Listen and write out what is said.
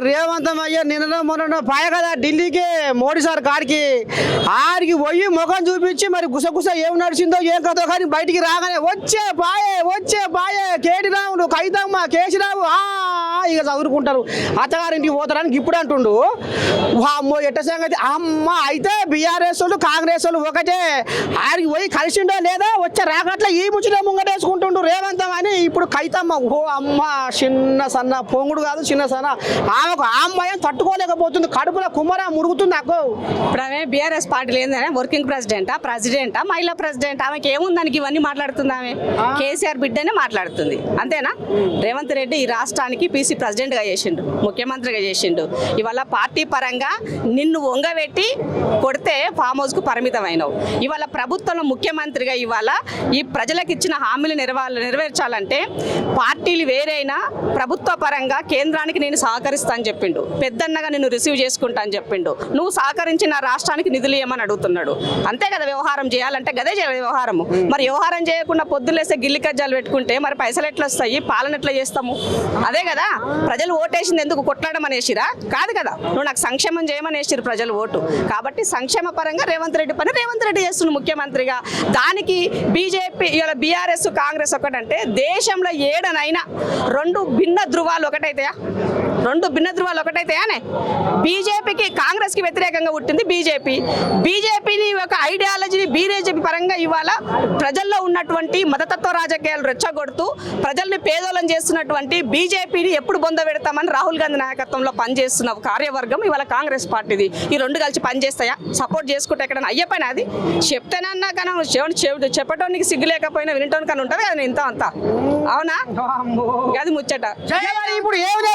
రేవంత్ అయ్య నిన్న మొన్న పాయ కదా ఢిల్లీకి మోడీ సార్ కాడికి ఆడికి పోయి ముఖం చూపించి మరి గుసగుస ఏం నడిచిందో ఏం కదో కానీ బయటికి రాగానే వచ్చే పాయే కేటీ రాముడు కైతమ్మ కేసీరావు ఇక చదువుకుంటారు అత్తగారింటికి పోతారని ఇప్పుడు అంటుండు. అమ్మో ఎట్ట సంగతి అమ్మ అయితే బీఆర్ఎస్ వాళ్ళు కాంగ్రెస్ వాళ్ళు ఒకటే ఆడికి పోయి కలిసిండో లేదా వచ్చే రాకట్లా ఈ ముచ్చిన ముంగటేసుకుంటుండు రేవంతం అని ఇప్పుడు కైతమ్మ ఓ అమ్మ చిన్న సన్న పొంగుడు కాదు చిన్న సన్న ఆమెకు ఆ అమ్మాయి తట్టుకోలేకపోతుంది కడుపులో కుమ్మర మురుగుతుంది అక్కో. ఇప్పుడు ఆమె బీఆర్ఎస్ పార్టీలు ఏంటంటే వర్కింగ్ ప్రెసిడెంటా మహిళా ప్రెసిడెంట్ ఆమెకి ఏముందానికి ఇవన్నీ మాట్లాడుతుంది ఆమె కేసీఆర్ బిడ్డనే మాట్లాడుతుంది అంతేనా. రేవంత్ రెడ్డి ఈ రాష్ట్రానికి పీసీ ప్రెసిడెంట్గా చేసిండు ముఖ్యమంత్రిగా చేసిండు. ఇవాళ పార్టీ పరంగా నిన్ను వంగబెట్టి కొడితే ఫామ్ హౌస్కు పరిమితమైనవు. ఇవాళ ప్రభుత్వంలో ముఖ్యమంత్రిగా ఇవాళ ఈ ప్రజలకు ఇచ్చిన హామీలు నెరవేర్చాలంటే పార్టీలు వేరైనా ప్రభుత్వ పరంగా కేంద్రానికి నేను సహకరిస్తా అని చెప్పిండు. పెద్దన్నగా నిన్ను రిసీవ్ చేసుకుంటా అని చెప్పిండు. నువ్వు సహకరించి నా రాష్ట్రానికి నిధులు ఇవ్వమని అడుగుతున్నాడు. అంతే కదా వ్యవహారం చేయాలంటే గదే వ్యవహారము. మరి వ్యవహారం చేయకుండా పొద్దులేస్తే గిల్లి కజ్జాలు పెట్టుకుంటే మరి పైసలు ఎట్లా వస్తాయి పాలన ఎట్లా చేస్తాము. అదే కదా ప్రజలు ఓటేసింది ఎందుకు కొట్లాడమనేసిరా కాదు కదా. నువ్వు నాకు సంక్షేమం చేయమనేసిరు ప్రజలు ఓటు. కాబట్టి సంక్షేమ పరంగా రేవంత్ రెడ్డి పని రేవంత్ రెడ్డి చేస్తున్నాడు ముఖ్యమంత్రిగా. దానికి బీజేపీ ఇవాళ బీఆర్ఎస్ కాంగ్రెస్ ఒకటంటే దేశంలో ఏడనైనా రెండు భిన్న ధృవాలు ఒకటైతాయా బీజేపీకి కాంగ్రెస్కి వ్యతిరేకంగా పుట్టింది బీజేపీని ఒక ఐడియాలజీని బీజేపీ పరంగా ఇవాళ ప్రజల్లో ఉన్నటువంటి మతతత్వ రాజకీయాలు రెచ్చగొడుతూ ప్రజల్ని పేదోళం చేస్తున్నటువంటి బీజేపీని ఎప్పుడు బొంద పెడతామని రాహుల్ గాంధీ నాయకత్వంలో పనిచేస్తున్న కార్యవర్గం ఇవాళ కాంగ్రెస్ పార్టీది. ఈ రెండు కలిసి పనిచేస్తాయా సపోర్ట్ చేసుకుంటే ఎక్కడైనా అయ్యే పని అది చెప్తేనన్నా కానీ చెప్పటోనికి సిగ్గు లేకపోయినా వినటోనికి అని ఉంటుంది కదా ఇంత అంతా అవునా అది ముచ్చట. ఇప్పుడు ఏం